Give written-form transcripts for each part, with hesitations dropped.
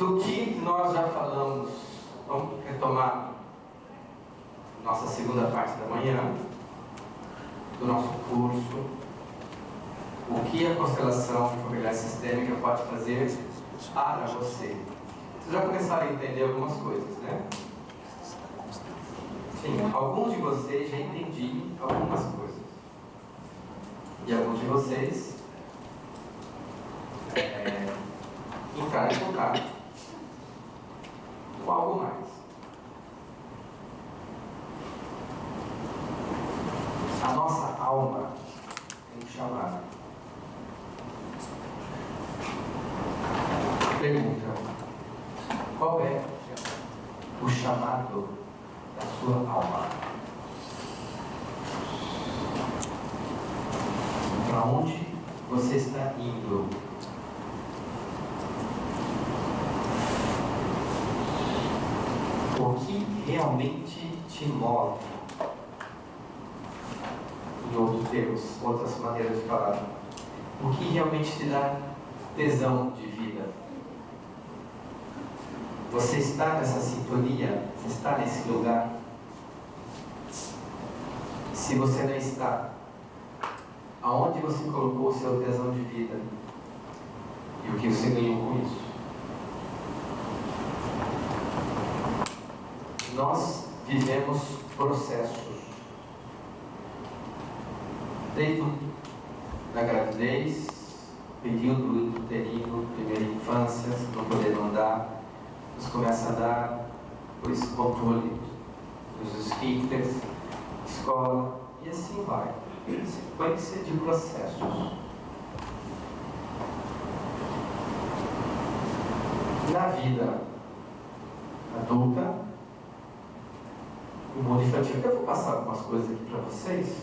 do que nós já falamos. Vamos retomar nossa segunda parte da manhã do nosso curso. O que a constelação familiar sistêmica pode fazer para você? Vocês já começaram a entender algumas coisas, né? Sim, alguns de vocês já entendiam algumas coisas. E alguns de vocês entraram em contato com algo mais. A nossa alma tem um chamado. Pergunta: qual é o chamado da sua alma? Para onde você está indo? O que realmente te move? Em outros termos, outras maneiras de falar. O que realmente te dá tesão de vida? Você está nessa sintonia? Você está nesse lugar? Se você não está, aonde você colocou o seu tesão de vida? E o que você ganhou com isso? Nós vivemos processos. Desde a gravidez, período uterino, primeira infância, não podendo andar, nos começa a dar por esse controle dos esfíncteres, escola, e assim vai. Sequência de processos. Na vida adulta, no mundo infantil, eu vou passar algumas coisas aqui para vocês,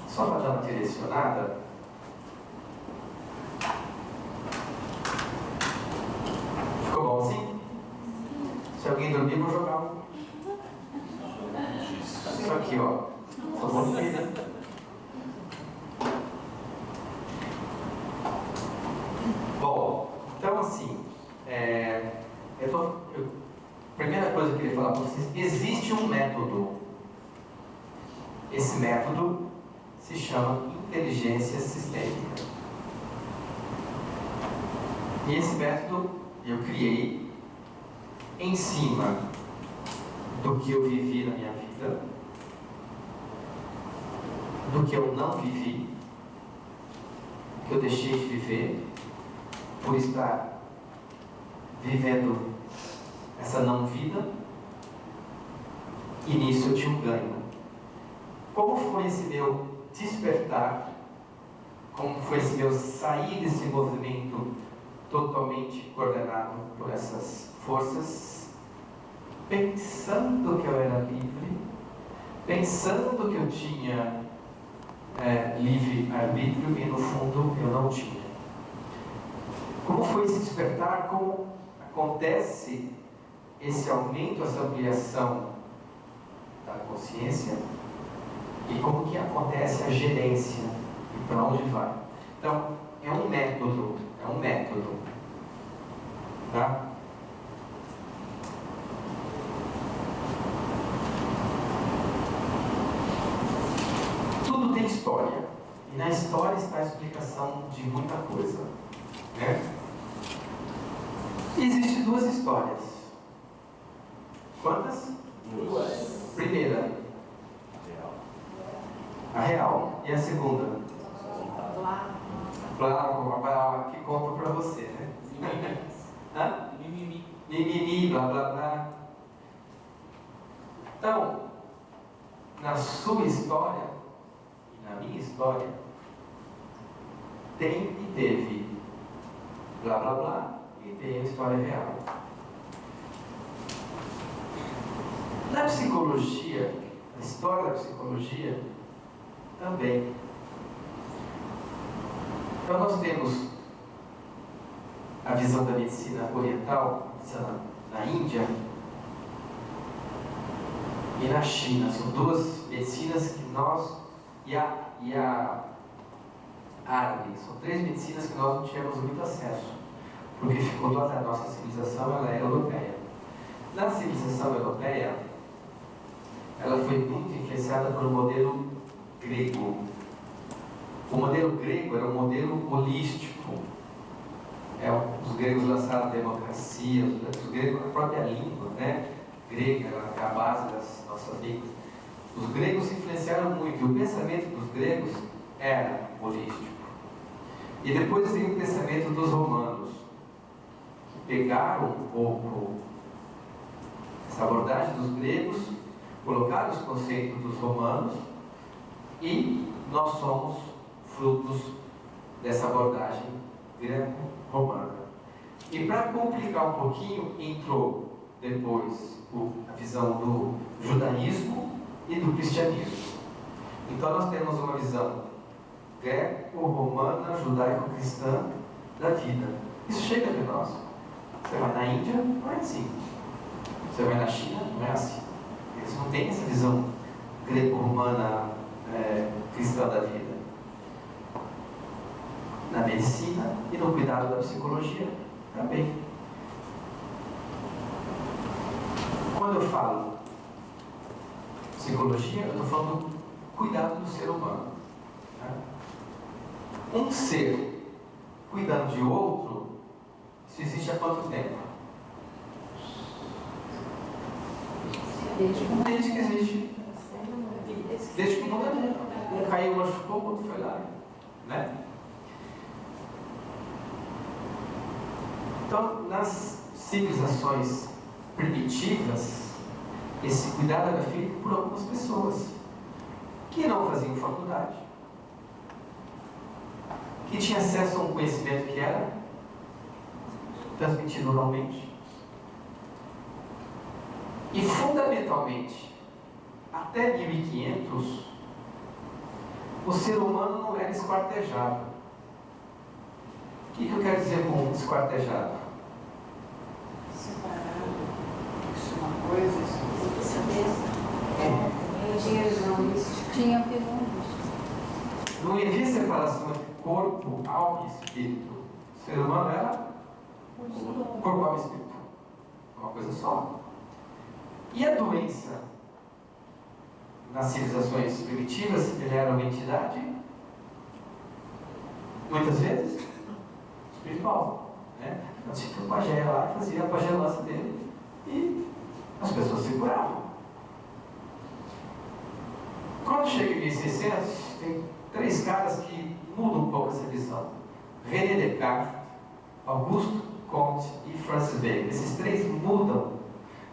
só para dar uma direcionada. Ficou bom assim? Se alguém dormir, vou jogar isso aqui, ó. Só vou dormir. Bom, então assim, primeira coisa que eu queria falar para vocês: existe um método. Esse método se chama inteligência sistêmica. E esse método eu criei em cima do que eu vivi na minha vida, do que eu não vivi, que eu deixei de viver por estar vivendo essa não vida, e nisso eu tinha um ganho. Como foi esse meu despertar? Como foi esse meu sair desse movimento totalmente coordenado por essas forças, pensando que eu era livre, pensando que eu tinha livre arbítrio, e no fundo eu não tinha. Como foi esse despertar? Como acontece esse aumento, essa ampliação da consciência? E como que acontece a gerência? E para onde vai? Então, é um método. Tá? Tudo tem história. E na história está a explicação de muita coisa, né? Existem duas histórias. Quantas? Duas. Primeira, a real. E a segunda? Claro, que conto para você, né? Hã? Mimimi, blá blá blá. Então, na sua história e na minha história, tem e teve blá blá blá, e tem a história real. Na psicologia, na história da psicologia, também. Então nós temos a visão da medicina oriental, na Índia e na China. São duas medicinas que nós, e a árabe, são três medicinas que nós não tínhamos muito acesso. porque ficou toda a nossa civilização ela é europeia. Na civilização europeia, ela foi muito influenciada pelo modelo grego. O modelo grego era um modelo holístico. Os gregos lançaram a democracia, os gregos, a própria língua, né? Grega é a base das nossas línguas. Os gregos influenciaram muito, e o pensamento dos gregos era holístico. E depois veio o pensamento dos romanos, que pegaram um pouco essa abordagem dos gregos, colocaram os conceitos dos romanos, e nós somos frutos dessa abordagem greco-romana. E para complicar um pouquinho, entrou depois a visão do judaísmo e do cristianismo. Então nós temos uma visão greco-romana, judaico-cristã da vida. Isso chega de nós. Você vai na Índia, não é assim. Você vai na China, não é assim. Eles não têm essa visão greco-romana cristã da vida. Na medicina e no cuidado da psicologia também. Quando eu falo psicologia, eu estou falando do cuidado do ser humano. Né? Um ser cuidando de outro, isso existe há quanto tempo? Desde que existe. Desde que o mundo é mundo. Um caiu, machucou, o outro foi lá. Né? Então, nas civilizações primitivas, esse cuidado era feito por algumas pessoas que não faziam faculdade, que tinham acesso a um conhecimento que era transmitido oralmente. E, fundamentalmente, até 1500, o ser humano não era esquartejado. O que eu quero dizer com esquartejado? Separado. Isso é uma coisa, isso tinha vilões. Não havia separação entre corpo, alma e espírito. O ser humano era corpo, alma e espírito. Uma coisa só. E a doença? Nas civilizações primitivas, ele era uma entidade, muitas vezes, espiritual. Né? Então tinha o pajé lá, fazia a pagelança dele e as pessoas se curavam. Quando chega em 1600, tem 3 caras que mudam um pouco essa visão. René Descartes, Auguste Comte e Francis Bacon. Esses 3 mudam,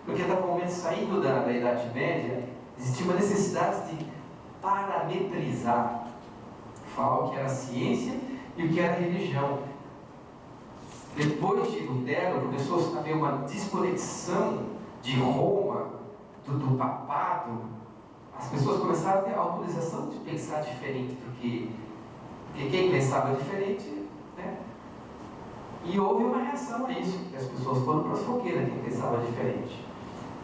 porque no momento saindo da Idade Média, existia uma necessidade de parametrizar, falar o que era ciência e o que era religião. Depois de Lutero, começou a haver uma desconexão de Roma, do papado. As pessoas começaram a ter a autorização de pensar diferente, porque quem pensava diferente, né? E houve uma reação a isso, que as pessoas foram para as fogueiras, quem pensava diferente.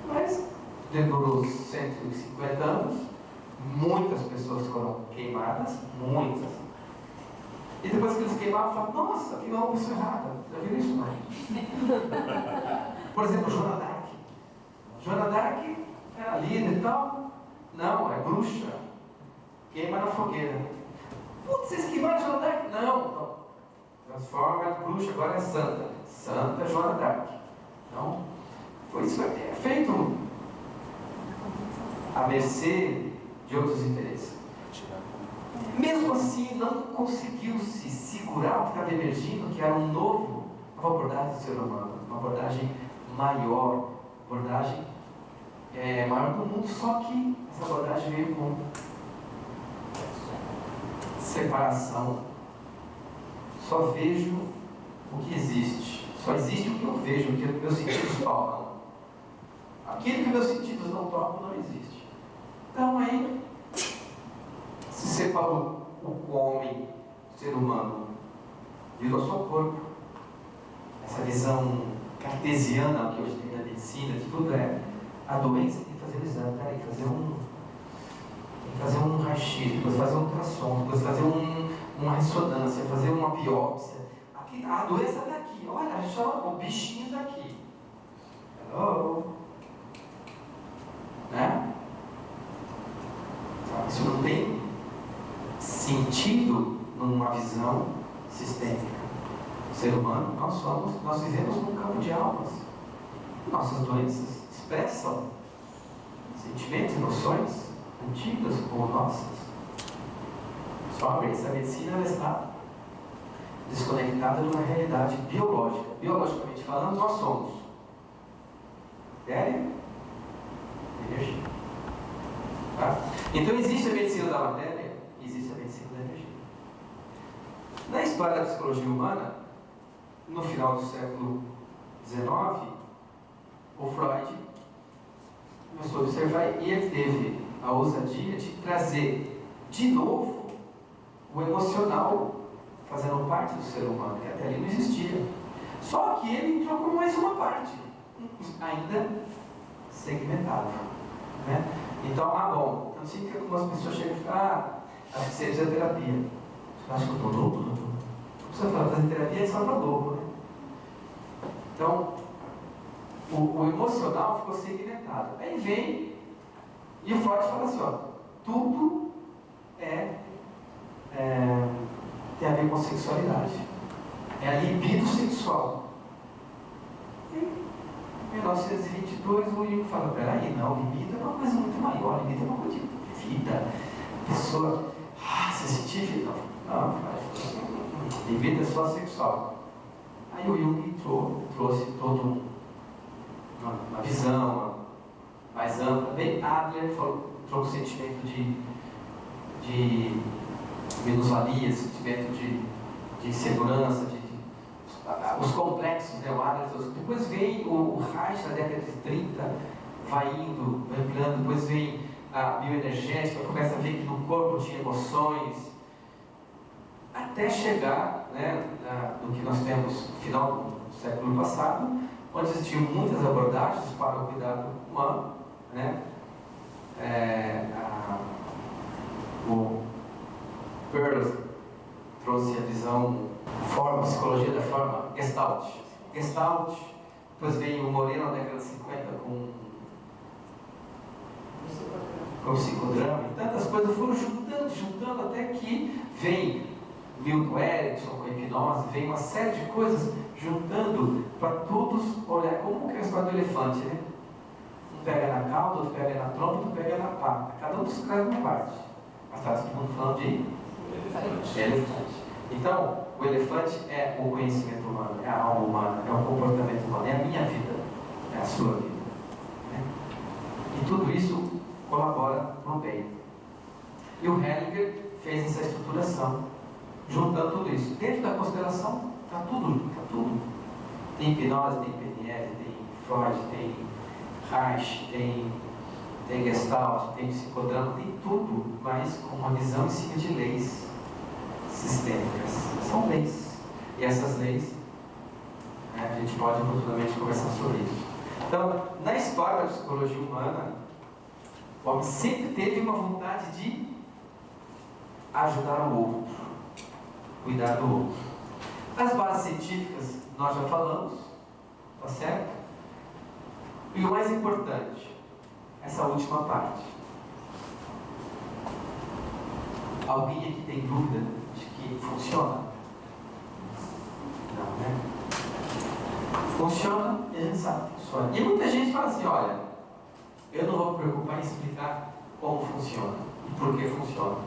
Mas demorou 150 anos, muitas pessoas foram queimadas, muitas. E depois que eles queimaram, falaram, nossa, queimou uma pessoa errada. Já viram isso, não? Por exemplo, Joana d'Arc. Joana d'Arc era líder e tal. Não, é bruxa. Queima na fogueira. Putz, vocês queimaram Joana d'Arc? Não. Transforma em bruxa, agora é santa. Santa Joana d'Arc. Então, foi isso que é feito à mercê de outros interesses. Mesmo assim, não conseguiu se segurar o que estava emergindo, que era uma abordagem do ser humano, uma abordagem maior, abordagem maior do mundo, só que essa abordagem veio com separação. Só vejo o que existe, só existe o que eu vejo, o que meus sentidos tocam. Aquilo que meus sentidos não tocam não existe. Então aí se separou o homem, o ser humano, virou só corpo. Essa visão cartesiana que hoje tem na medicina, que tudo é a doença, tem que fazer um exame, tem que fazer um raio-x, depois fazer um ultrassom, depois fazer uma ressonância, fazer uma biópsia. A doença está aqui, aqui. Olha só, o bichinho está aqui. Hello? Né? Isso não tem sentido numa visão sistêmica. O ser humano, nós vivemos num campo de almas. Nossas doenças expressam sentimentos, emoções antigas como nossas. Só essa medicina ela está desconectada de uma realidade biológica. Biologicamente falando, nós somos matéria e energia. Tá? Então existe a medicina da matéria e existe a medicina da energia. Na história da psicologia humana, no final do século XIX, o Freud começou a observar e ele teve a ousadia de trazer de novo o emocional fazendo parte do ser humano, que até ali não existia. Só que ele entrou como mais uma parte, ainda segmentado. Né? Então, bom, então assim que algumas pessoas chegam e falam, acho que você precisa de terapia. Você acha que eu estou louco? Não precisa falar, fazer terapia é só para louco, né? Então, o emocional ficou segmentado. Aí vem, e o Freud fala assim, ó, tudo tem a ver com sexualidade. É a libido sexual. E em 1922 o Jung fala, peraí, não, libido é uma coisa muito maior, libido é uma coisa de vida. A pessoa, sensitiva, não, libido é só sexual. Aí o Jung trouxe todo uma visão mais ampla. Bem, Adler trouxe o sentimento de minusvalia, sentimento de insegurança, os complexos, né? O Adler trouxe. Depois vem o Reich, na década de 30, vai ampliando. Depois vem a bioenergética, começa a ver que no corpo tinha emoções, até chegar, né, no que nós temos no final do século passado, onde existiam muitas abordagens para o cuidado humano, né? O Peirce trouxe a visão, a psicologia da forma Gestalt. Depois veio o Moreno na década de 50 com o psicodrama, e tantas coisas foram juntando até que vem Milton Erickson com a hipnose, vem uma série de coisas juntando para todos olhar como que é a história do elefante, né? Um pega na cauda, outro pega na trompa, outro pega na pata. Cada um descreve uma parte. Mas está todo mundo falando de elefante. Então, o elefante é o conhecimento humano, é a alma humana, é o comportamento humano, é a minha vida, é a sua vida. Né? E tudo isso colabora para o bem. E o Hellinger fez essa estruturação, juntando tudo isso. Dentro da constelação, está tudo. Tem hipnose, tem PNL, tem Freud, tem Reich, tem Gestalt, tem psicodrama, tem tudo, mas com uma visão em cima de leis sistêmicas. São leis. E essas leis, a gente pode oportunamente conversar sobre isso. Então, na história da psicologia humana, o homem sempre teve uma vontade de ajudar o outro, cuidar do outro. As bases científicas nós já falamos, tá certo? E o mais importante, essa última parte. Alguém aqui tem dúvida de que funciona? Não, né? Funciona e a gente sabe que funciona. E muita gente fala assim, olha, eu não vou me preocupar em explicar como funciona e por que funciona.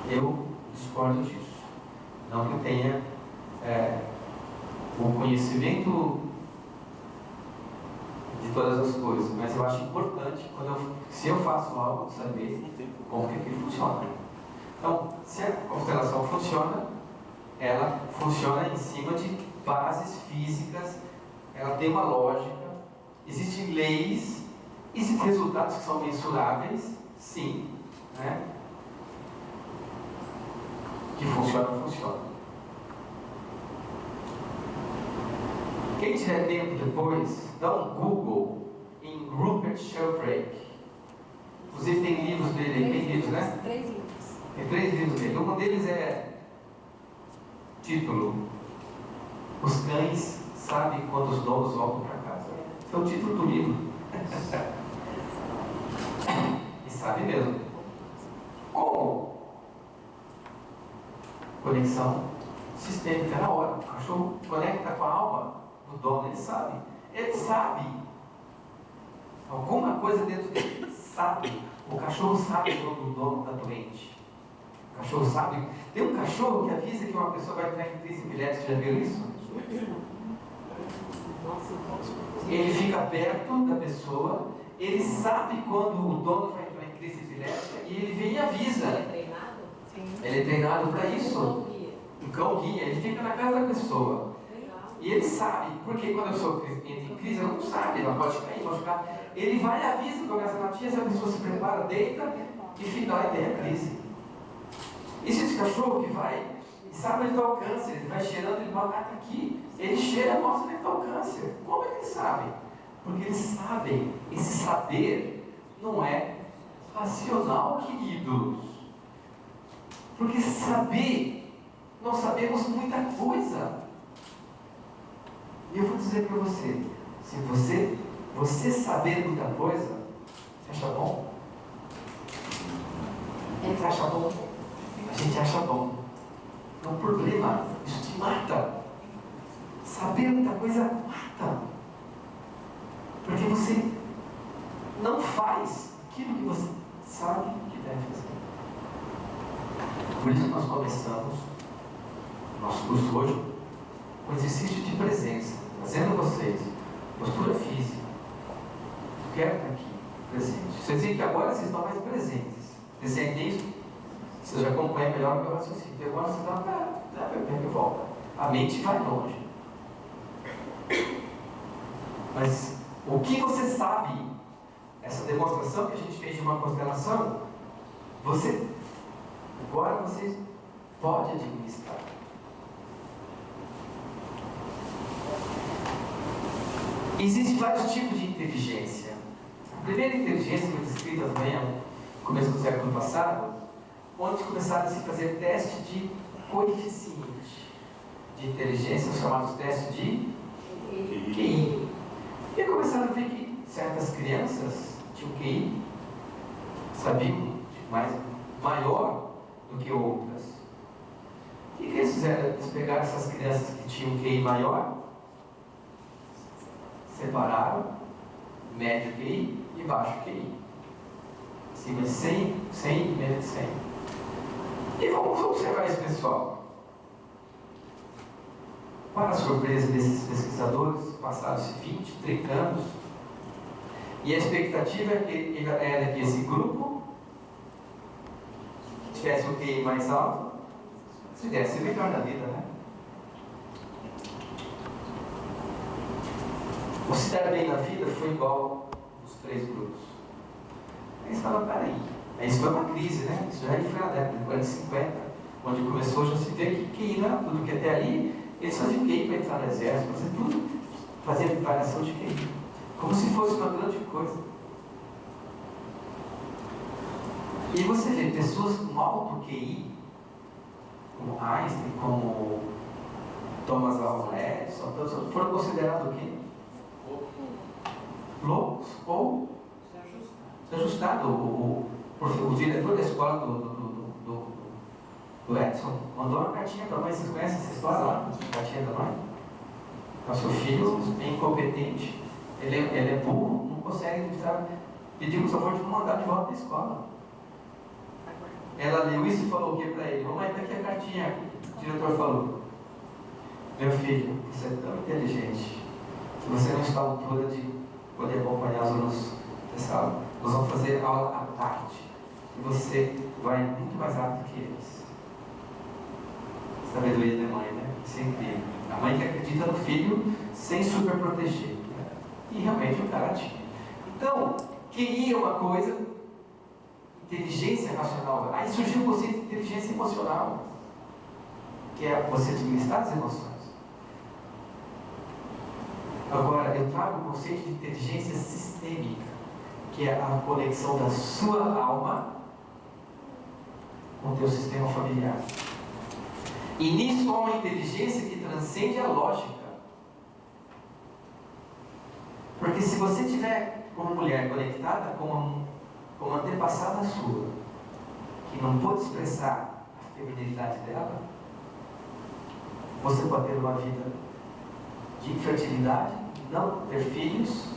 Eu discordo disso. Não que eu tenha o conhecimento de todas as coisas, mas eu acho importante, se eu faço algo, saber como que aquilo funciona. Então, se a constelação funciona, ela funciona em cima de bases físicas, ela tem uma lógica, existem leis, existem resultados que são mensuráveis, sim, né? Que funciona. Quem tiver tempo depois, dá um Google em Rupert Sheldrake. Inclusive tem livros dele, tem livros, né? 3 livros. Tem 3 livros dele. Um deles é título Os cães sabem quando os donos voltam para casa. Esse é o título do livro. E sabe mesmo. Como? Conexão sistêmica na hora. O cachorro conecta com a alma do dono, ele sabe. Ele sabe. Alguma coisa dentro dele sabe. O cachorro sabe quando o dono está doente. O cachorro sabe. Tem um cachorro que avisa que uma pessoa vai entrar em crise epilética. Já viu isso? Ele fica perto da pessoa. Ele sabe quando o dono vai entrar em crise epilética e ele vem e avisa. Ele é treinado? Sim. Ele é treinado para isso. O cão guia. Ele fica na casa da pessoa. E ele sabe, porque quando a pessoa entra em crise, ela não sabe, ela pode cair, pode ficar. Ele vai e avisa, começa a latir, essa pessoa se prepara, deita e fica lá e tem a crise. Esse cachorro que vai e sabe onde está o câncer, ele vai cheirando, ele fala, está aqui. Ele cheira e mostra onde está o câncer. Como é que ele sabe? Porque eles sabem, esse saber não é racional, queridos. Porque saber, nós sabemos muita coisa. E eu vou dizer para você, se você saber muita coisa, você acha bom? A gente acha bom. A gente acha bom. É um problema. Isso te mata. Saber muita coisa mata. Porque você não faz aquilo que você sabe que deve fazer. Por isso nós começamos nosso curso hoje com exercício de presença. Trazendo vocês postura física. Eu quero estar aqui, presente. Vocês veem que agora vocês estão mais presentes. Vocês sentem isso? Você já acompanha melhor o meu raciocínio. Então agora você está, e volta. A mente vai longe. Mas o que você sabe, essa demonstração que a gente fez de uma constelação, agora você pode administrar. Existem vários tipos de inteligência. A primeira inteligência foi descrita também no começo do século passado, onde começaram a se fazer testes de coeficiente de inteligência, os chamados testes de QI. E começaram a ver que certas crianças tinham QI, sabiam maior do que outras. O que eles fizeram? Eles pegaram essas crianças que tinham QI maior, separaram médio QI e baixo QI. Acima de 100, 100 e menos de 100. E vamos observar esse pessoal. Para a surpresa desses pesquisadores, passados-se 20, 30 anos, e a expectativa era que esse grupo que tivesse um QI mais alto se desse melhor na vida, né? O se dar bem na vida foi igual os três grupos. Aí você fala, peraí. Isso foi uma crise, né? Isso já foi na década de 40, 50, onde começou já se ver que QI não era tudo, que até ali eles faziam QI para entrar no exército, faziam tudo, faziam variação de QI. Como se fosse uma grande coisa. E você vê pessoas com alto QI, como Einstein, como Thomas Alva Edison, foram considerados o quê? Loucos ou se ajustado. O diretor da escola do Edson mandou uma cartinha para a mãe. Vocês conhecem essa história lá? Cartinha da mãe? O seu filho é incompetente, ele é burro, não consegue pedir por favor de mandar de volta da escola. Ela leu isso e falou o que para ele? Mamãe, está aqui a cartinha. O diretor falou: meu filho, você é tão inteligente que você não está à altura de poder acompanhar os alunos dessa aula. Nós vamos fazer aula à tarde e você vai muito mais rápido que eles. Sabedoria da mãe, né? Isso é incrível. A mãe que acredita no filho sem super proteger, né? E realmente o cara tinha. Então, QI é uma coisa, inteligência racional. Aí surgiu o conceito de inteligência emocional, que é você administrar as emoções. Agora, eu trago o conceito de inteligência sistêmica, que é a conexão da sua alma com o teu sistema familiar. E nisso há uma inteligência que transcende a lógica. Porque se você tiver como mulher conectada com uma antepassada sua, que não pôde expressar a feminilidade dela, você pode ter uma vida de infertilidade, não ter filhos,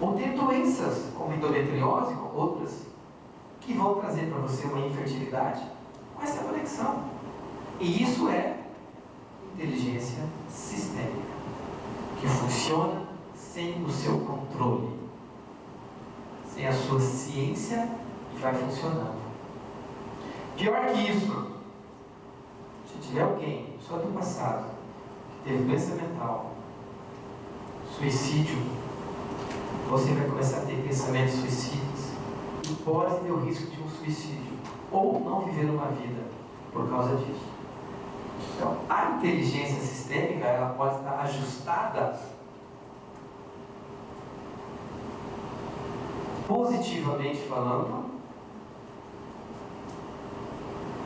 ou ter doenças como endometriose, ou outras, que vão trazer para você uma infertilidade com essa conexão. E isso é inteligência sistêmica, que funciona sem o seu controle, sem a sua ciência, e vai funcionando. Pior que isso, se tiver alguém, só do passado, que teve doença mental, suicídio, você vai começar a ter pensamentos suicidas e pode ter o risco de um suicídio ou não viver uma vida por causa disso. Então, a inteligência sistêmica, ela pode estar ajustada positivamente falando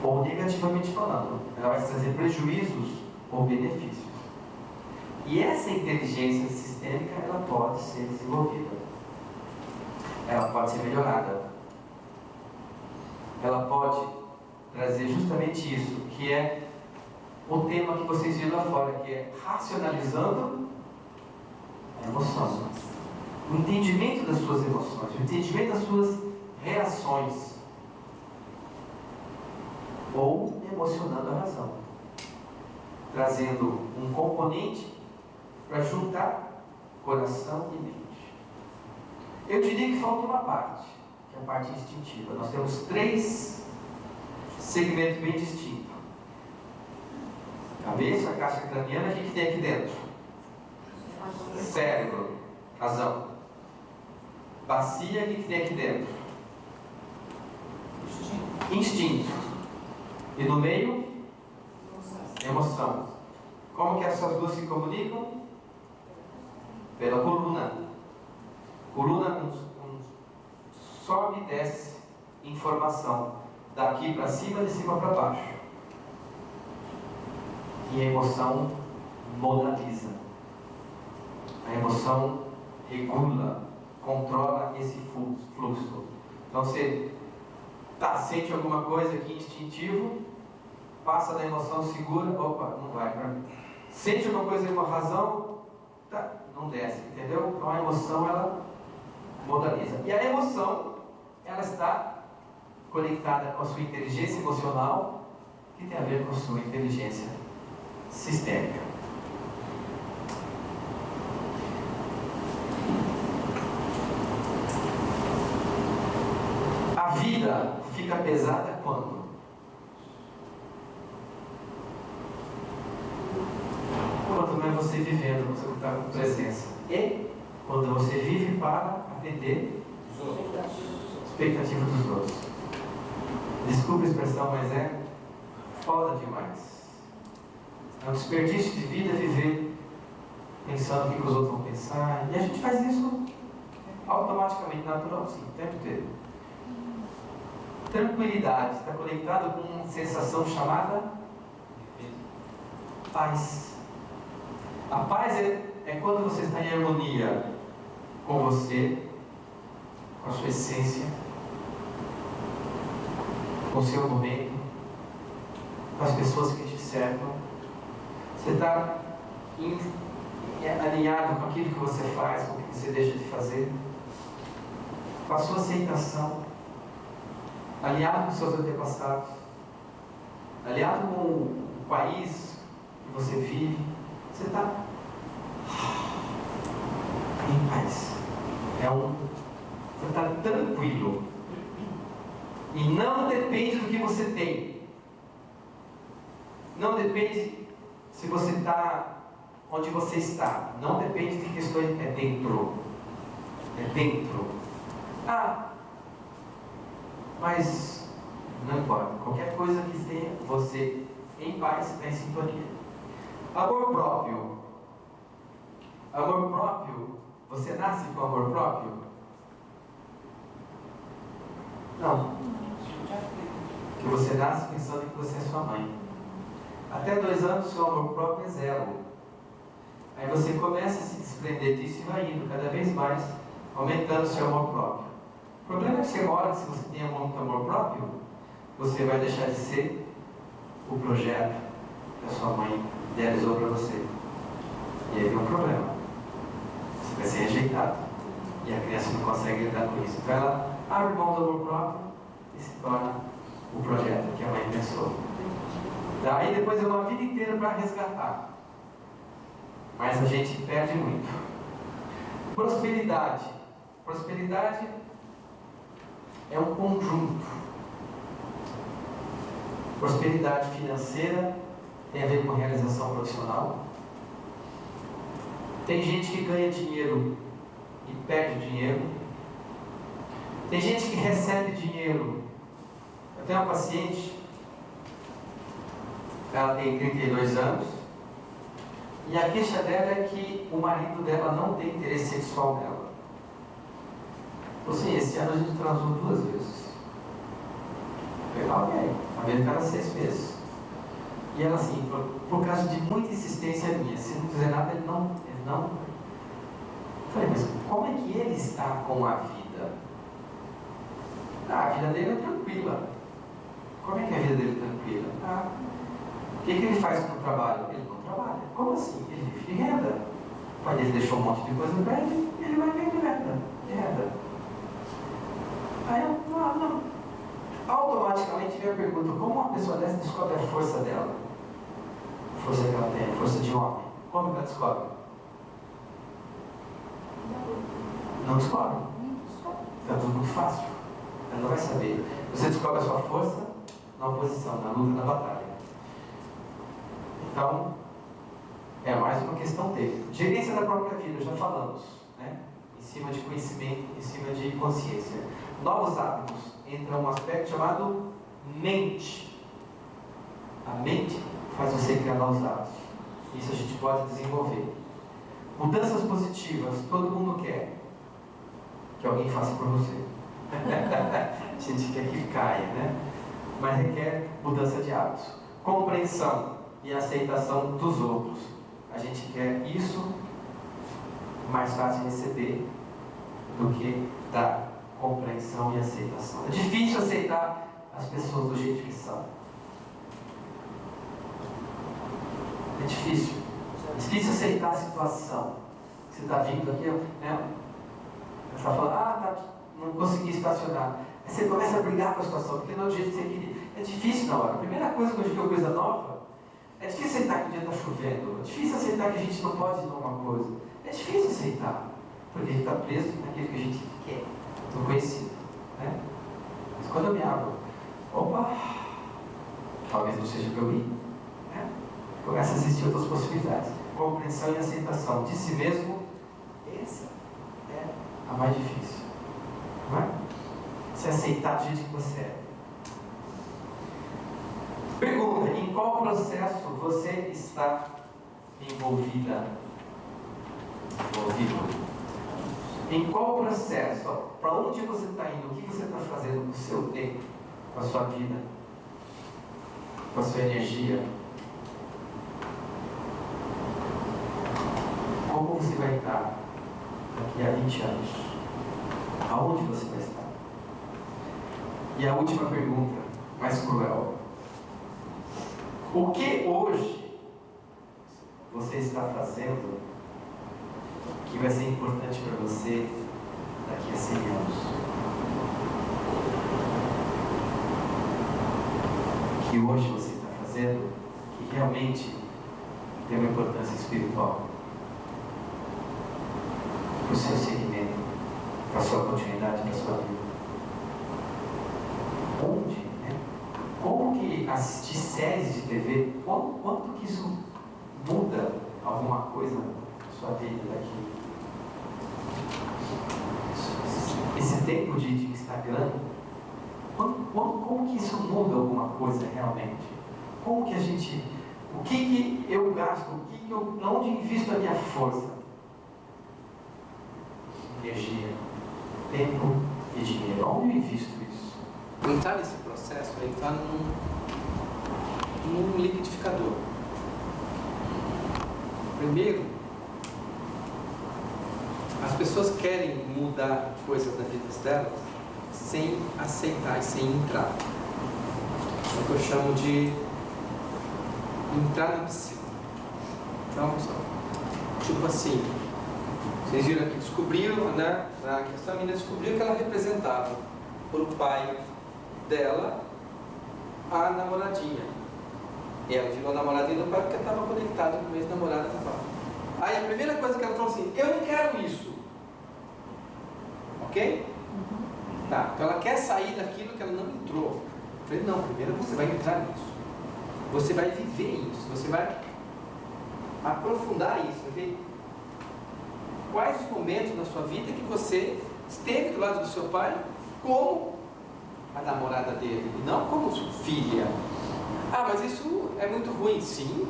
ou negativamente falando. Ela vai trazer prejuízos ou benefícios. E essa inteligência sistêmica, ela pode ser desenvolvida. Ela pode ser melhorada. Ela pode trazer justamente isso, que é o tema que vocês viram lá fora, que é racionalizando a emoção. O entendimento das suas emoções, o entendimento das suas reações. Ou emocionando a razão. Trazendo um componente para juntar coração e mente. Eu diria que falta uma parte, que é a parte instintiva. Nós temos 3 segmentos bem distintos. Cabeça, caixa craniana, o que tem aqui dentro? Cérebro, razão. Bacia, o que tem aqui dentro? Instinto. E no meio? Emoção. Como que essas duas se comunicam? Pela coluna. Coluna sobe e desce informação. Daqui para cima, de cima para baixo. E a emoção modaliza. A emoção regula, controla esse fluxo. Então você sente alguma coisa aqui instintivo, passa da emoção, segura, opa, não vai para mim. Sente uma coisa, uma razão, não desce, entendeu? Então a emoção, ela modaliza. E a emoção, ela está conectada com a sua inteligência emocional, que tem a ver com a sua inteligência sistêmica. A vida fica pesada quando? Quanto mais você vivendo, você está com presença. E quando você vive para atender expectativa dos outros. Desculpa a expressão, mas é foda demais. É um desperdício de vida viver pensando o que os outros vão pensar. E a gente faz isso automaticamente, natural, sim, o tempo inteiro. Tranquilidade está conectado com uma sensação chamada paz. A paz é quando você está em harmonia com você, com a sua essência, com o seu momento, com as pessoas que te cercam. Você está alinhado com aquilo que você faz, com o que você deixa de fazer, com a sua aceitação, alinhado com os seus antepassados, alinhado com o país que você vive. Você está em paz. Você está tranquilo. E não depende do que você tem. Não depende se você está onde você está. Não depende de questões. É dentro. É dentro. Mas não importa. Qualquer coisa que tenha você em paz, está em sintonia. Amor próprio. Amor próprio. Você nasce com amor próprio? Não. Porque você nasce pensando que você é sua mãe. Até 2 anos, seu amor próprio é 0. Aí você começa a se desprender disso e vai indo cada vez mais, aumentando seu amor próprio. O problema é que você mora, se você tem muito amor próprio, você vai deixar de ser o projeto que a sua mãe idealizou para você. E aí vem um problema. Você vai ser rejeitado. E a criança não consegue lidar com isso. Então ela abre mão do amor próprio e se torna o projeto que a mãe pensou. Daí depois é uma vida inteira para resgatar. Mas a gente perde muito. Prosperidade. Prosperidade é um conjunto. Prosperidade financeira tem a ver com realização profissional. Tem gente que ganha dinheiro e perde dinheiro. Tem gente que recebe dinheiro. Eu tenho uma paciente, ela tem 32 anos, e a queixa dela é que o marido dela não tem interesse sexual nela. Assim, esse ano a gente transou 2 vezes. Legal, e aí? A vez cada 6 meses. E ela assim, por causa de muita insistência minha, se não fizer nada, ele não. Eu falei, mas como é que ele está com a vida? A vida dele é tranquila. Como é que é a vida dele tranquila? O que ele faz com o trabalho? Ele não trabalha. Como assim? Ele vive de renda. O pai dele deixou um monte de coisa para ele, ele vai viver de renda. Aí eu, não. Automaticamente me pergunto, como uma pessoa dessa descobre a força dela? A força que ela tem, a força de homem. Como que ela descobre? Não descobre. Está tudo muito fácil. Ela não vai saber. Você descobre a sua força na oposição, na luta, na batalha. Então, é mais uma questão dele. Gerência da própria vida, já falamos, né? Em cima de conhecimento, em cima de consciência. Novos hábitos. Entra um aspecto chamado mente. A mente faz você criar novos hábitos. Isso a gente pode desenvolver. Mudanças positivas. Todo mundo quer que alguém faça por você. A gente quer que caia, né? Mas requer mudança de hábitos. Compreensão e aceitação dos outros. A gente quer isso mais fácil de receber do que dar compreensão e aceitação. É difícil aceitar as pessoas do jeito que são. É difícil. É difícil aceitar a situação. Você está vindo aqui, né? Você está falando, não consegui estacionar. Aí você começa a brigar com a situação, porque não é o jeito que você queria. É difícil na hora. A primeira coisa que eu digo coisa nova, é difícil aceitar que o dia está chovendo. É difícil aceitar que a gente não pode ir numa coisa. É difícil aceitar. Porque a gente está preso naquilo que a gente quer. No conhecido. Né? Mas quando eu me abro, opa, talvez não seja para eu ir. Né? Começa a existir outras possibilidades. Compreensão e aceitação de si mesmo, essa é a mais difícil. Não é? Se aceitar do jeito que você é. Pergunta: em qual processo você está envolvido? Em qual processo? Para onde você está indo? O que você está fazendo com o seu tempo, com a sua vida, com a sua energia? Como você vai estar daqui a 20 anos? Aonde você vai estar? E a última pergunta, mais cruel: o que hoje você está fazendo que vai ser importante para você daqui a 100 anos? O que hoje você está fazendo que realmente tem uma importância espiritual para o seu segmento, para a sua continuidade, para a sua vida? Onde, né? Como que assistir séries de TV, quanto que isso muda alguma coisa na sua vida daqui? Esse tempo de Instagram, como que isso muda alguma coisa realmente? Como que a gente, o que eu gasto, onde invisto a minha força? Energia, tempo e dinheiro. Onde eu invisto isso? Entrar nesse processo é entrar num liquidificador. Primeiro, as pessoas querem mudar coisas na vida delas sem aceitar e sem entrar. É o que eu chamo de entrar na piscina. Então, tipo assim, vocês viram aqui, descobriram, né? Na questão, a menina descobriu que ela representava para o pai dela a namoradinha. E ela virou a namoradinha do pai porque estava conectada com o ex-namorado do pai. Aí a primeira coisa que ela falou assim: eu não quero isso. Ok? Tá, então ela quer sair daquilo que ela não entrou. Eu falei: não, primeiro você vai entrar nisso. Você vai viver isso. Você vai aprofundar isso. Vai ver quais os momentos na sua vida que você esteve do lado do seu pai como a namorada dele, e não como sua filha. Ah, mas isso é muito ruim. Sim,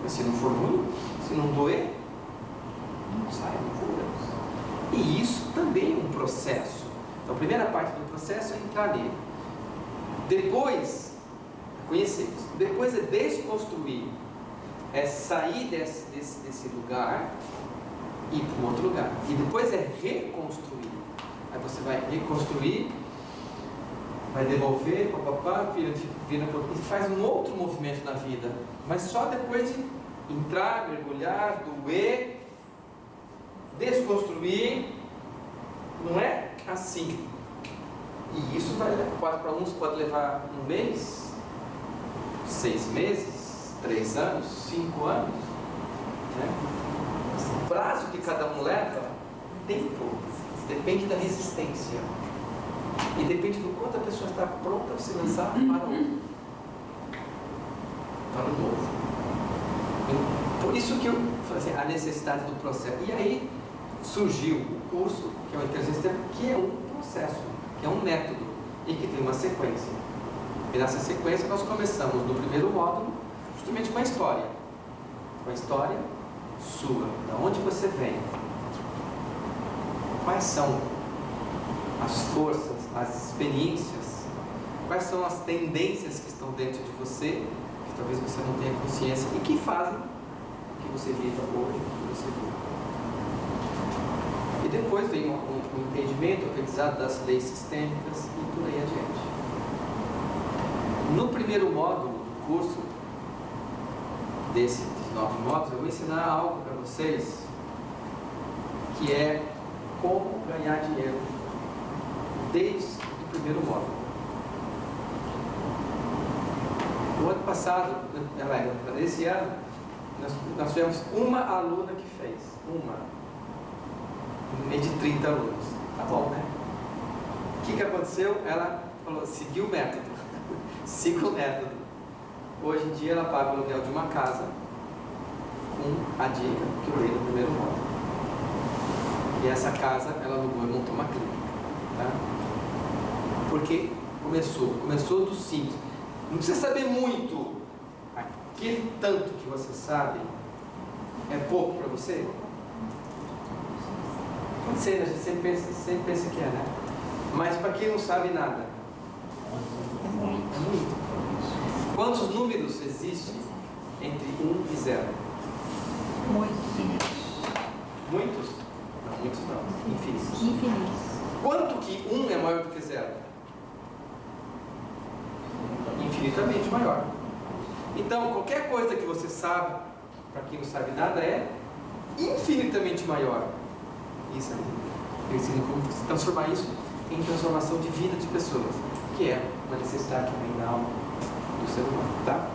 mas se não for ruim, se não doer, não sai, não cura. E isso também é um processo. Então a primeira parte do processo é entrar nele. Depois, conhecer. Depois é desconstruir. É sair desse lugar e ir para um outro lugar. E depois é reconstruir. Aí você vai reconstruir, vai devolver, papapá, vira e faz um outro movimento na vida. Mas só depois de entrar, mergulhar, doer, desconstruir. Não é assim. E isso vai levar, para uns pode levar 1 mês, 6 meses, 3 anos, 5 anos, né? O prazo que cada um leva, tempo, depende da resistência. E depende do quanto a pessoa está pronta a se lançar para o novo. Por isso que eu falei assim, a necessidade do processo. E aí surgiu o curso, que é o Inteligência, que é um processo, que é um método e que tem uma sequência. E nessa sequência nós começamos no primeiro módulo justamente com a história. Com a história sua, de onde você vem. Quais são as forças, as experiências, quais são as tendências que estão dentro de você, que talvez você não tenha consciência e que fazem que você viva hoje, que você vive. E depois vem um entendimento, aprendizado das leis sistêmicas e por aí adiante. No primeiro módulo do curso, desses 9 módulos, eu vou ensinar algo para vocês que é como ganhar dinheiro desde o primeiro módulo. No ano passado, esse ano, nós tivemos uma aluna que fez, no meio de 30 alunos. Tá bom, né? O que aconteceu? Ela falou, seguiu o método. Siga o método. Hoje em dia ela paga o aluguel de uma casa com a dica que eu dei no primeiro módulo. E essa casa ela alugou e montou uma clínica. Tá? Porque começou do simples. Não precisa saber muito. Aquele tanto que você sabe é pouco para você? Pode ser, a gente sempre pensa que é, né? Mas para quem não sabe nada, é muito. Quantos números existem entre 1 e 0? Muitos. Muitos? Não, muitos não. Infinitos. Infinitos. Quanto que 1 é maior do que 0? Infinitamente maior. Então, qualquer coisa que você sabe, para quem não sabe nada, é infinitamente maior. Isso é eu ensino como transformar isso em transformação de vida de pessoas, que é uma necessidade que vem da alma do ser humano, tá?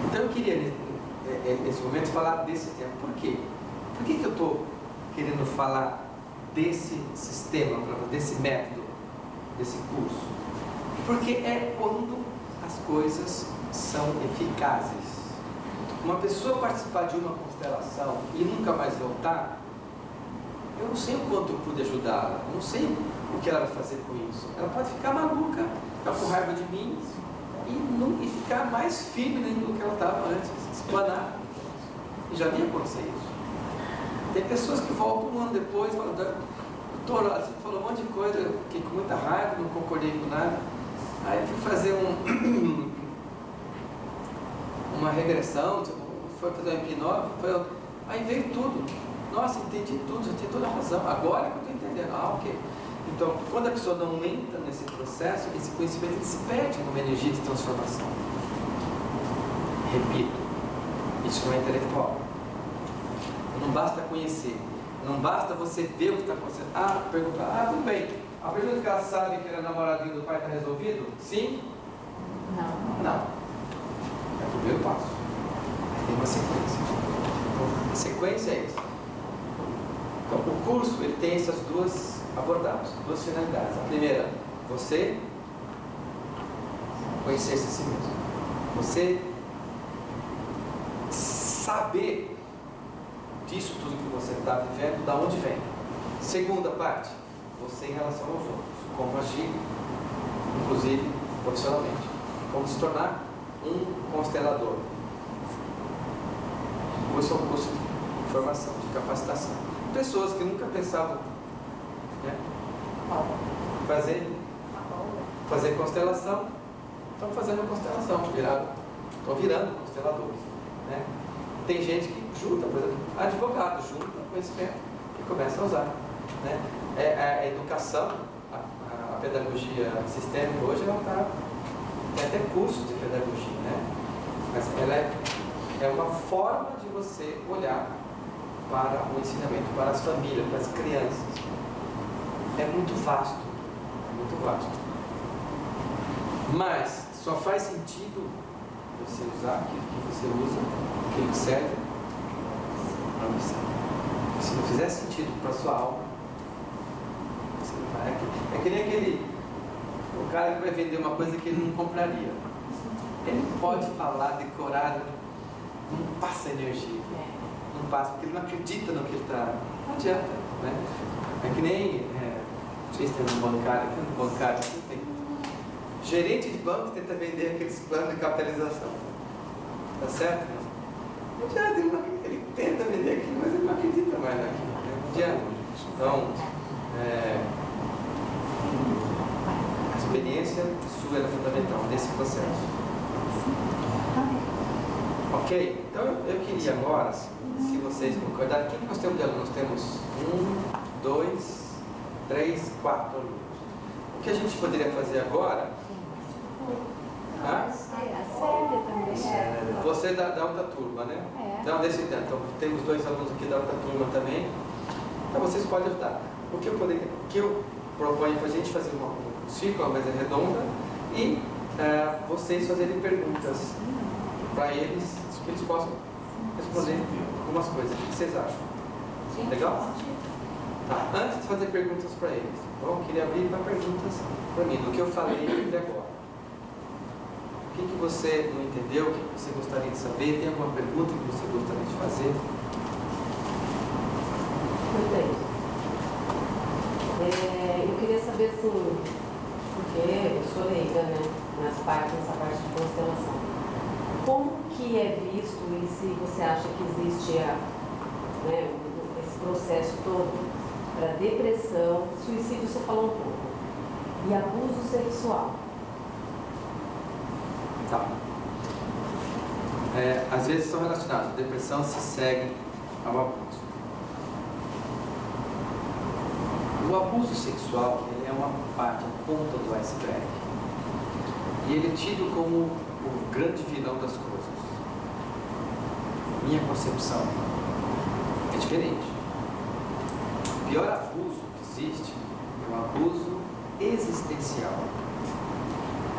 Então eu queria nesse momento falar desse tema. Por quê? Por que eu estou querendo falar desse sistema, desse método, desse curso? Porque é quando as coisas são eficazes. Uma pessoa participar de uma constelação e nunca mais voltar, eu não sei o quanto eu pude ajudá-la, eu não sei o que ela vai fazer com isso. Ela pode ficar maluca, ficar com raiva de mim e ficar mais firme do que ela estava antes, explanar. E já vi acontecer isso. Tem pessoas que voltam 1 ano depois e falam, doutor, você falou um monte de coisa, eu fiquei com muita raiva, não concordei com nada. Aí eu fui fazer uma regressão, foi fazer uma hipnose, aí veio tudo. Nossa, entendi tudo, já tinha toda a razão. Agora que eu estou entendendo. Ah, ok. Então, quando a pessoa não entra nesse processo, esse conhecimento ele se perde numa energia de transformação. Repito, isso não é intelectual. Não basta conhecer. Não basta você ver o que está acontecendo. Perguntar, tudo bem. A pergunta que ela sabe que era namoradinho do pai está resolvido? Sim? Não. É o primeiro passo. Tem uma sequência. Então, a sequência é isso. Então, o curso ele tem essas duas abordagens, duas finalidades. A primeira, você conhecer-se a si mesmo. Você saber disso tudo que você está vivendo, da onde vem. Segunda parte, você em relação aos outros. Como agir, inclusive profissionalmente. Como se tornar um constelador. Curso é um curso de formação, de capacitação. Pessoas que nunca pensavam, né, fazer constelação, estão fazendo constelação, estão virando consteladores. Né? Tem gente que junta, por exemplo, advogado, junta conhecimento e começa a usar. Né? A educação, a pedagogia sistêmica hoje, ela tem até cursos de pedagogia, né? Mas ela é uma forma de você olhar para o ensinamento, para as famílias, para as crianças. É muito vasto, mas só faz sentido você usar aquilo que você usa, aquilo que serve para você. Se não fizer sentido para a sua alma, você não vai. É que nem o cara que vai vender uma coisa que ele não compraria. Ele pode falar, decorar, não passa energia. Não passa, porque ele não acredita no que ele está. Não adianta, né? É que nem, não sei se tem um bancário aqui, tem gerente de banco tenta vender aqueles planos de capitalização. Tá certo? Não adianta, ele tenta vender aquilo, mas ele não acredita mais naquilo. Não adianta. Então, a experiência sua é fundamental nesse processo. Ok? Então eu queria agora, se vocês concordarem, o que nós temos de alunos? Nós temos 1, 2, 3, 4 alunos. O que a gente poderia fazer agora? Você da outra turma, né? Não, então temos 2 alunos aqui da outra turma também. Então vocês podem ajudar. O que eu proponho foi a gente fazer um círculo, uma mesa redonda, e vocês fazerem perguntas para eles, que eles possam responder algumas coisas. O que vocês acham? Legal? Tá. Antes de fazer perguntas para eles, eu queria abrir para perguntas para mim, do que eu falei até agora. O que você não entendeu? O que você gostaria de saber? Tem alguma pergunta que você gostaria de fazer? Eu queria saber assim, porque eu sou leiga, né, nessa parte de constelação. Como que é visto e se você acha que existe esse processo todo para depressão, suicídio você falou um pouco, e abuso sexual? Tá. Às vezes são relacionados. A depressão se segue ao abuso. O abuso sexual ele é uma parte, a ponta do iceberg. E ele é tido como o grande vilão das coisas. Minha concepção é diferente. O pior abuso que existe é o abuso existencial.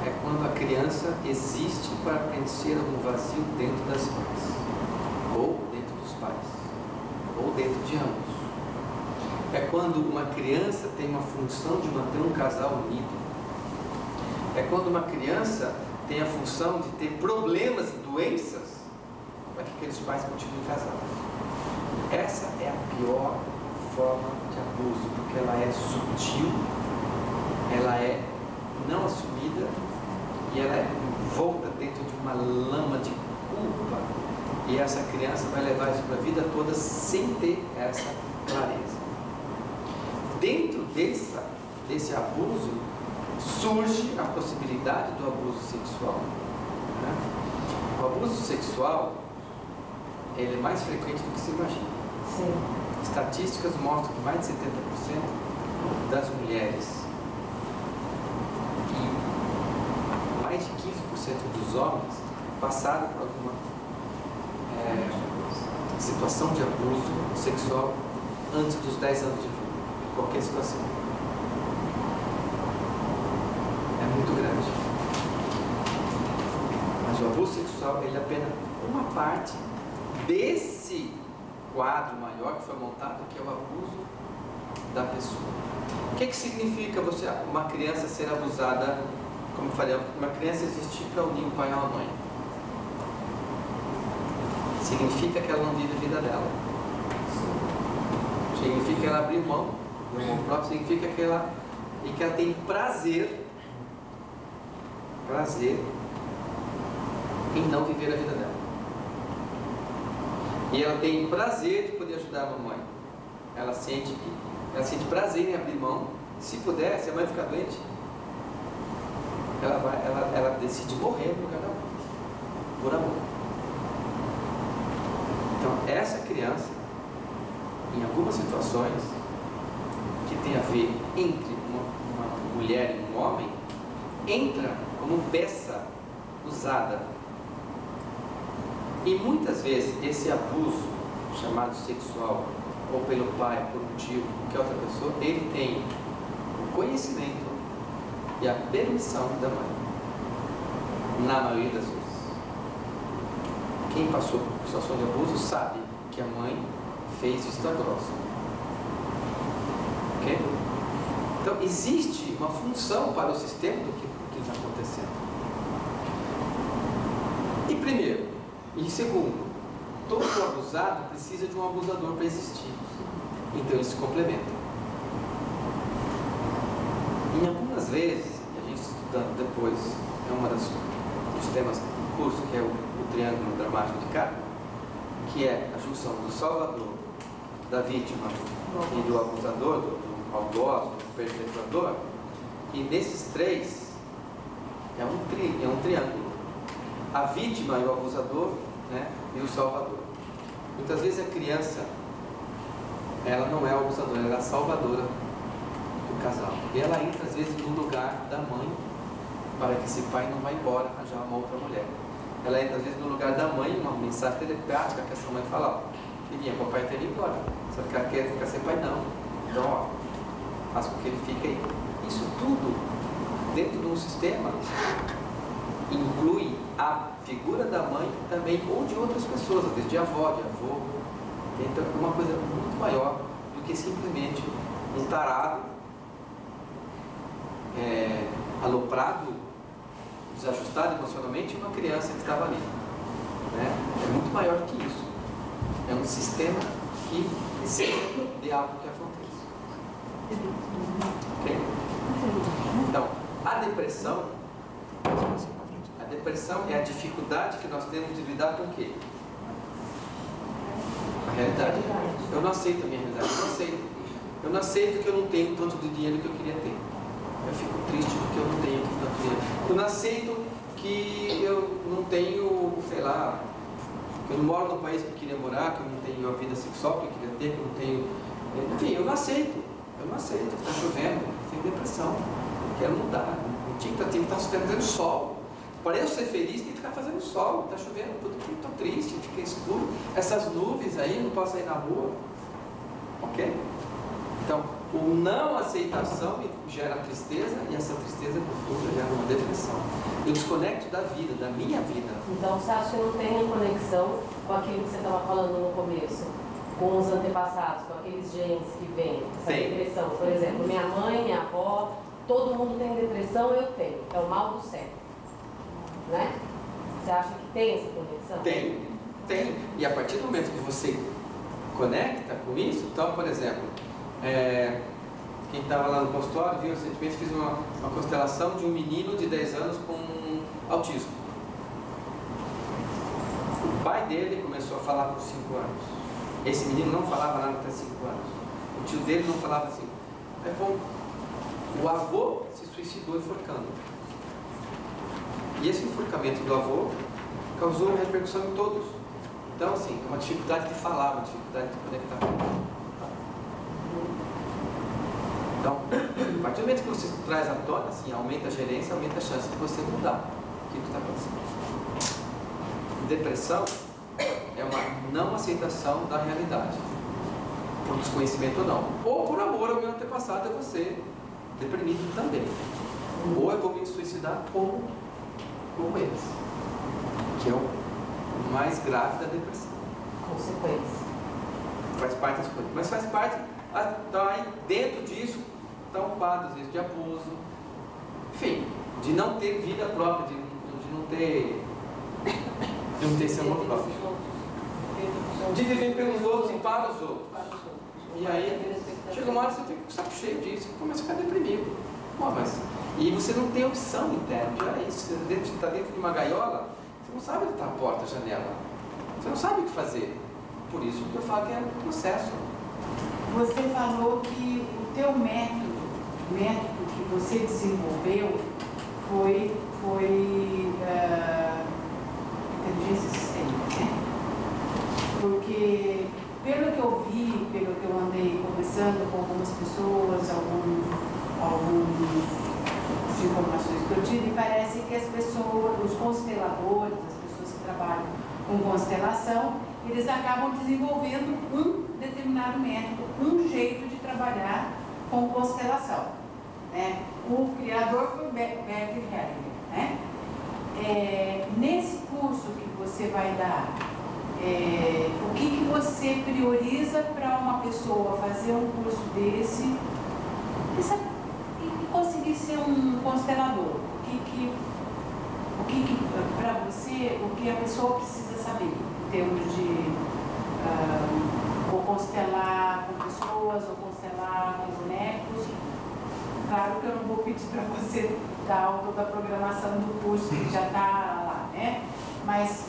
É quando a criança existe para preencher algum vazio dentro das mães, ou dentro dos pais, ou dentro de ambos. É quando uma criança tem uma função de manter um casal unido. É quando uma criança tem a função de ter problemas e doenças para que aqueles pais continuem casados. Essa é a pior forma de abuso, porque ela é sutil, ela é não assumida e ela é envolta dentro de uma lama de culpa. E essa criança vai levar isso para a vida toda sem ter essa clareza. dentro desse abuso surge a possibilidade do abuso sexual, né? O abuso sexual, ele é mais frequente do que se imagina. Sim. Estatísticas mostram que mais de 70% das mulheres e mais de 15% dos homens passaram por alguma situação de abuso sexual antes dos 10 anos de vida, em qualquer situação. É muito grande. Mas o abuso sexual, ele é apenas uma parte desse quadro maior que foi montado, que é o abuso da pessoa. O que significa uma criança ser abusada? Como eu falei, uma criança existir para unir o pai e a mãe. Significa que ela não vive a vida dela. Significa que ela abriu mão do amor próprio. Significa que ela tem prazer em não viver a vida dela. E ela tem prazer de poder ajudar a mamãe. Ela sente prazer em abrir mão. Se puder, se a mãe ficar doente, ela decide morrer no lugar da mãe, por amor. Então, essa criança, em algumas situações que tem a ver entre uma mulher e um homem, entra como peça usada. E muitas vezes esse abuso, chamado sexual, ou pelo pai, por um tio, qualquer outra pessoa, ele tem o conhecimento e a permissão da mãe, na maioria das vezes. Quem passou por situação de abuso sabe que a mãe fez vista grossa. Ok? Então, existe uma função para o sistema do que está acontecendo. E primeiro, e segundo, todo abusado precisa de um abusador para existir. Então eles se complementam. Em algumas vezes, e a gente estudando depois, é um dos temas do curso, que é o triângulo dramático de Kahneman, que é a junção do salvador, da vítima e do abusador, do algoz, do perpetrador, e nesses três é um triângulo. A vítima e o abusador, né, e o salvador. Muitas vezes a criança, ela não é a abusadora, ela é a salvadora do casal. E ela entra às vezes no lugar da mãe, para que esse pai não vá embora arranjar uma outra mulher. Ela entra às vezes no lugar da mãe, uma mensagem telepática que essa mãe fala: ó, filhinha, papai está indo embora, só que ela quer ficar sem pai não. Então, ó, faz com que ele fique aí. Isso tudo dentro de um sistema inclui a figura da mãe também, ou de outras pessoas, às vezes de avó, de avô. Então, uma coisa muito maior do que simplesmente um tarado, aloprado, desajustado emocionalmente, e uma criança que estava ali, né? É muito maior que isso. É um sistema que precisa de algo que aconteça. Ok? Então, a depressão é a dificuldade que nós temos de lidar com o quê? A realidade. Eu não aceito a minha realidade. Eu não aceito que eu não tenho tanto de dinheiro que eu queria ter. Eu fico triste porque eu não tenho tanto dinheiro. Eu não aceito que eu não tenho, sei lá, que eu não moro no país que eu queria morar, que eu não tenho a vida sexual que eu queria ter, que eu não tenho... Enfim, eu não aceito. Está chovendo, tenho depressão. Quero mudar. Tem que estar fazendo sol. Para eu ser feliz, tem que estar fazendo sol. Está chovendo, estou triste, fica escuro. Essas nuvens aí, não posso sair na rua. Ok? Então, o não aceitação gera tristeza, e essa tristeza profunda gera uma depressão. Eu desconecto da vida, da minha vida. Então, você acha que não tem uma conexão com aquilo que você estava falando no começo? Com os antepassados, com aqueles genes que vêm, essa depressão? Por exemplo, minha mãe, minha avó, todo mundo tem depressão, eu tenho. É o mal do século. Né? Você acha que tem essa conexão? Tem. E a partir do momento que você conecta com isso, então, por exemplo, quem estava lá no consultório viu recentemente, fiz uma constelação de um menino de 10 anos com autismo. O pai dele começou a falar com 5 anos. Esse menino não falava nada até 5 anos. O tio dele não falava assim. o avô se suicidou enforcando. E esse enforcamento do avô causou uma repercussão em todos. Então, assim, é uma dificuldade de falar, uma dificuldade de conectar. Então, a partir do momento que você traz à tona, assim, aumenta a gerência, aumenta a chance de você mudar o que está acontecendo. Depressão é uma não aceitação da realidade, por desconhecimento ou não. Ou por amor ao meu antepassado, é você deprimido também. Ou eu vou me suicidar como eles, que é o mais grave da depressão. Consequência. Faz parte das coisas, mas faz parte, está aí dentro disso, está um quadro às vezes de abuso, enfim, de não ter vida própria, de não ter seu amor próprio, de viver pelos outros e para os outros. E aí chega uma hora que você fica com o saco cheio disso e começa a ficar deprimido. E você não tem opção interna, já é isso. Você está dentro de uma gaiola, você não sabe onde está a porta, a janela. Você não sabe o que fazer. Por isso que eu falo que é um processo. Você falou que o teu método que você desenvolveu foi inteligência sistêmica, né? Porque, pelo que eu vi, pelo que eu andei conversando com algumas pessoas, algumas informações que eu tive, parece que as pessoas, os consteladores, as pessoas que trabalham com constelação, eles acabam desenvolvendo um determinado método, um jeito de trabalhar com constelação, né? O criador foi o Bert Hellinger, né? Nesse curso que você vai dar, o que você prioriza para uma pessoa fazer um curso desse e conseguir ser um constelador? O que para você, o que a pessoa precisa saber em termos de ou constelar com pessoas, ou constelar com bonecos? Claro que eu não vou pedir para você dar toda a programação do curso que já está lá, né? Mas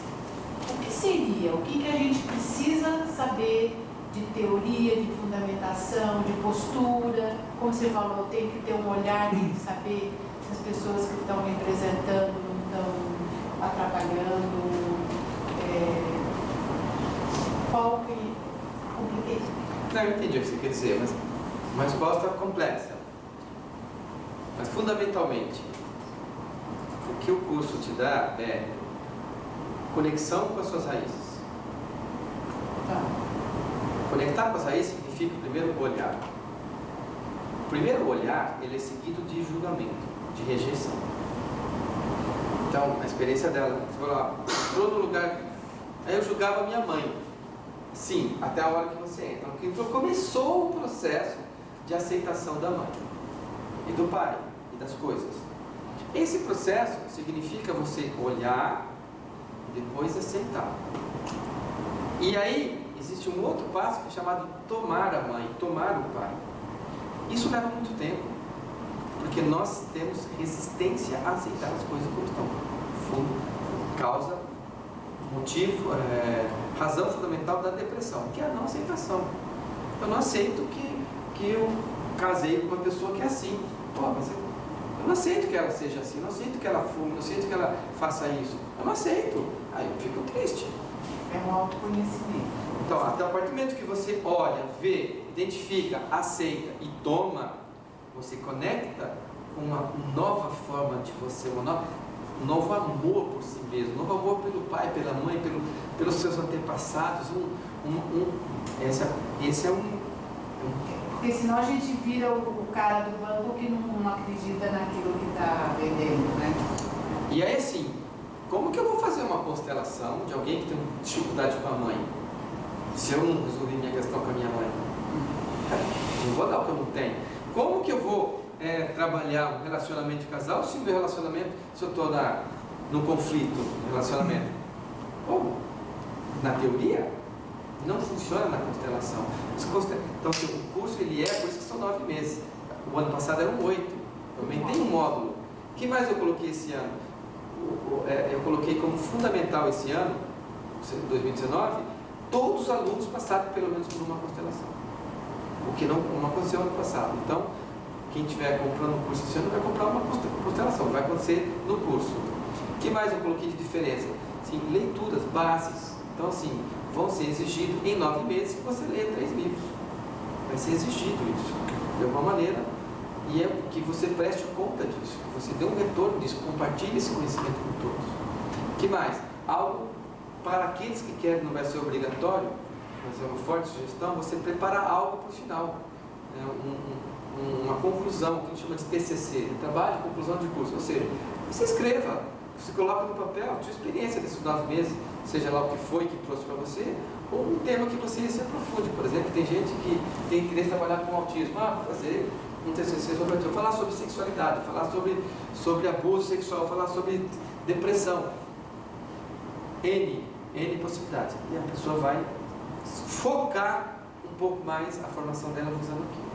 o que seria? O que a gente precisa saber de teoria, de fundamentação, de postura? Como você falou, tem que ter um olhar, tem que saber se as pessoas que estão representando não estão atrapalhando. Qual que compliquei? Não, eu entendi o que você quer dizer, mas uma resposta complexa. Mas fundamentalmente, o que o curso te dá é conexão com as suas raízes. Tá. Conectar com as raízes significa primeiro olhar. O primeiro olhar, ele é seguido de julgamento, de rejeição. Então, a experiência dela, você falou lá, entrou no lugar, aí eu julgava minha mãe. Sim, até a hora que você entra. Então começou o processo de aceitação da mãe e do pai e das coisas. Esse processo significa você olhar e depois aceitar. E aí existe um outro passo que é chamado tomar a mãe, tomar o pai. Isso leva muito tempo, porque nós temos resistência a aceitar as coisas como estão. Fundo, causa, motivo, razão fundamental da depressão, que é a não aceitação. Eu não aceito que eu casei com uma pessoa que é assim. Mas eu não aceito que ela seja assim, eu não aceito que ela fume, eu não aceito que ela faça isso. Eu não aceito. Aí eu fico triste. É um autoconhecimento. Então, até o partir do momento que você olha, vê, identifica, aceita e toma, você conecta com uma nova forma de você, um novo amor por si mesmo, um novo amor pelo pai, pela mãe, pelos seus antepassados. Esse é um. Porque senão a gente vira o cara do banco que não acredita naquilo que está vendendo, né? E aí assim, como que eu vou fazer uma constelação de alguém que tem dificuldade com a mãe, se eu não resolver minha questão com a minha mãe? Não vou dar o que eu não tenho. Como que eu vou trabalhar um relacionamento de casal se o meu relacionamento, se eu estou no conflito no relacionamento? Ou, na teoria, não funciona na constelação. Então, assim, o curso ele por isso que são 9 meses. O ano passado eram 8. Eu aumentei um módulo. O que mais eu coloquei esse ano? Eu coloquei como fundamental esse ano, 2019, todos os alunos passaram pelo menos por uma constelação. O que não aconteceu ano passado. Então, Quem estiver comprando um curso esse ano vai comprar uma constelação, vai acontecer no curso. O que mais eu coloquei de diferença? Sim, leituras, bases. Então, assim, vão ser exigidos em 9 meses que você leia 3 livros. Vai ser exigido isso, de alguma maneira, e é que você preste conta disso, que você dê um retorno disso, compartilhe esse conhecimento com todos. O que mais? Algo para aqueles que querem, não vai ser obrigatório, mas é uma forte sugestão, você preparar algo para o final. Uma conclusão, que a gente chama de TCC, trabalho de conclusão de curso. Ou seja, você escreva, você coloca no papel a sua experiência desses 9 meses, seja lá o que foi que trouxe para você, ou um tema que você se aprofunde. Por exemplo, tem gente que tem interesse em trabalhar com autismo, fazer um TCC sobre autismo, falar sobre sexualidade, falar sobre abuso sexual, falar sobre depressão. N possibilidades. E a pessoa vai focar um pouco mais a formação dela usando aquilo.